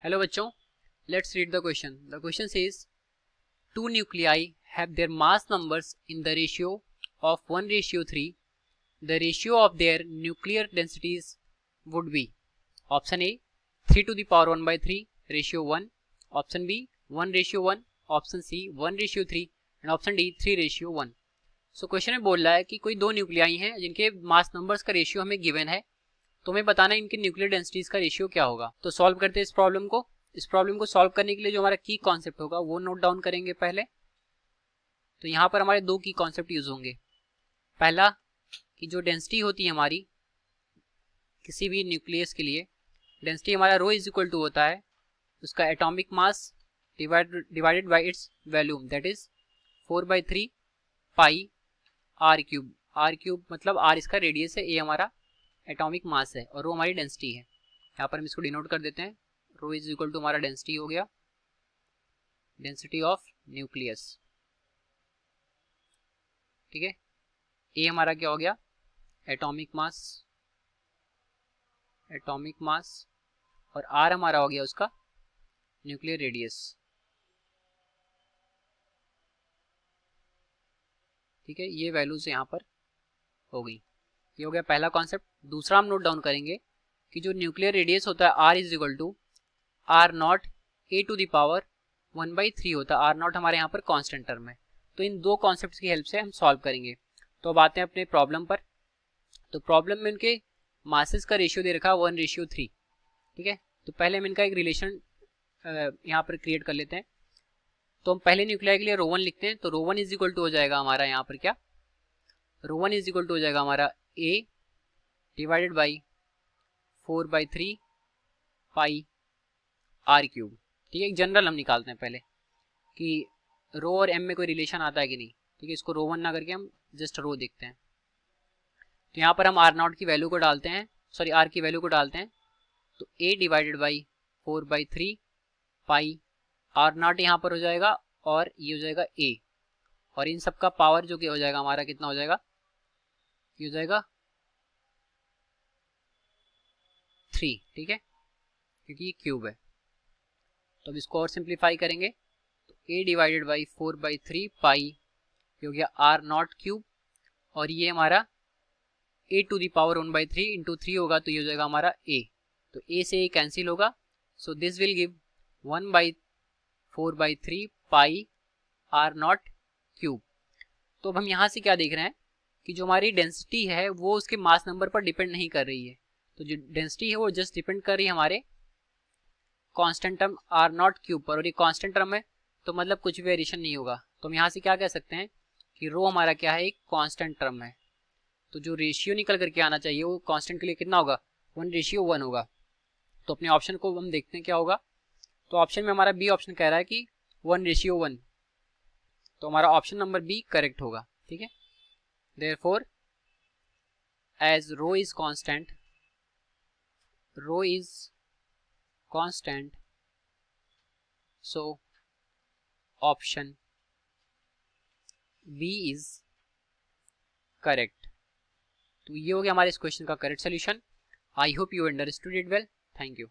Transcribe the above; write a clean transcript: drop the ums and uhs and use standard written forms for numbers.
Hello बच्चों, let's read the question. The question says two nuclei have their mass numbers in the ratio of 1:3. The ratio of their nuclear densities would be option A 3 to the power 1/3 ratio 1, option B 1:1, option C 1:3 and option D 3:1. So question में बोल रहा है कि कोई दो nuclei हैं जिनके मास numbers का रेशियो हमें गिवन है, तो हमें बताना है इनके न्यूक्लियर डेंसिटीज का रेशियो क्या होगा. तो सॉल्व करते हैं इस प्रॉब्लम को सॉल्व करने के लिए जो हमारा की कॉन्सेप्ट होगा वो नोट डाउन करेंगे पहले. तो यहाँ पर हमारे दो की कॉन्सेप्ट यूज होंगे. पहला कि जो डेंसिटी होती है हमारी किसी भी न्यूक्लियस के लिए, डेंसिटी हमारा रो इज इक्वल टू होता है उसका atomic mass divided by its volume, that is 4/3 pi r cube मतलब आर इसका रेडियस है, ए हमारा एटॉमिक मास है और रो हमारी डेंसिटी है. यहाँ पर हम इसको डिनोट कर देते हैं. रो इज इक्वल टू हमारा डेंसिटी हो गया, डेंसिटी ऑफ न्यूक्लियस. ठीक है, ए हमारा क्या हो गया, एटॉमिक मास और आर हमारा हो गया उसका न्यूक्लियर रेडियस. ठीक है, ये वैल्यूज यहाँ पर हो गई. ये हो गया पहला कॉन्सेप्ट. दूसरा हम नोट डाउन करेंगे कि जो न्यूक्लियर रेडियस होता है r is equal to r naught A to the power 1/3 होता है. आर नॉट हमारे यहाँ पर कांस्टेंट टर्म है. तो इन दो कॉन्सेप्ट्स की हेल्प से हम सॉल्व करेंगे. तो अब आते हैं अपने प्रॉब्लम पर. तो प्रॉब्लम में इनके मासेस का रेशियो दे रखा है 1:3. ठीक है, तो पहले हम इनका एक रिलेशन यहाँ पर क्रिएट कर लेते हैं. तो हम पहले न्यूक्लियाई के लिए रो 1 लिखते हैं. तो रो 1 इज इक्वल टू हो जाएगा हमारा यहाँ पर क्या, रो 1 इज इक्वल टू हो जाएगा हमारा a divided by 4/3 pi r cube. ठीक है, एक जनरल हम निकालते हैं पहले कि रो और एम में कोई रिलेशन आता है कि नहीं. ठीक है, इसको रो 1 ना करके हम जस्ट रो देखते हैं. तो यहाँ पर हम आर नॉट की वैल्यू को डालते हैं, सॉरी आर की वैल्यू को डालते हैं. तो a divided by 4/3 pi r naught यहाँ पर हो जाएगा और ये हो जाएगा ए, और इन सब का पावर जो कि हो जाएगा हमारा कितना हो जाएगा, ये हो जाएगा 3. ठीक है, क्योंकि ये क्यूब है. तो अब इसको और सिंप्लीफाई करेंगे. तो a डिवाइडेड बाई 4/3 पाई हो गया आर नॉट क्यूब, और ये हमारा a to the power 1/3 into 3 होगा, तो ये हो जाएगा हमारा a. तो a से a कैंसिल होगा. So this will give 1/4/3 pi r naught cube. तो अब हम यहाँ से क्या देख रहे हैं कि जो हमारी डेंसिटी है वो उसके मास नंबर पर डिपेंड नहीं कर रही है. तो जो डेंसिटी है वो जस्ट डिपेंड कर रही है हमारे constant term r naught cube पर, और ये कांस्टेंट टर्म है तो मतलब कुछ वेरिएशन नहीं होगा. तो हम यहाँ से क्या कह सकते हैं कि रो हमारा क्या है, एक कांस्टेंट टर्म है. तो जो रेशियो निकल करके आना चाहिए वो कांस्टेंट के लिए कितना होगा, 1:1 होगा. तो अपने ऑप्शन को हम देखते हैं क्या होगा. तो ऑप्शन में हमारा बी ऑप्शन कह रहा है कि 1:1, तो हमारा ऑप्शन नंबर बी करेक्ट होगा. ठीक है, therefore as rho is constant, so option B is correct. तो ये हो गया हमारे इस क्वेश्चन का correct solution. I hope you understood it well. Thank you.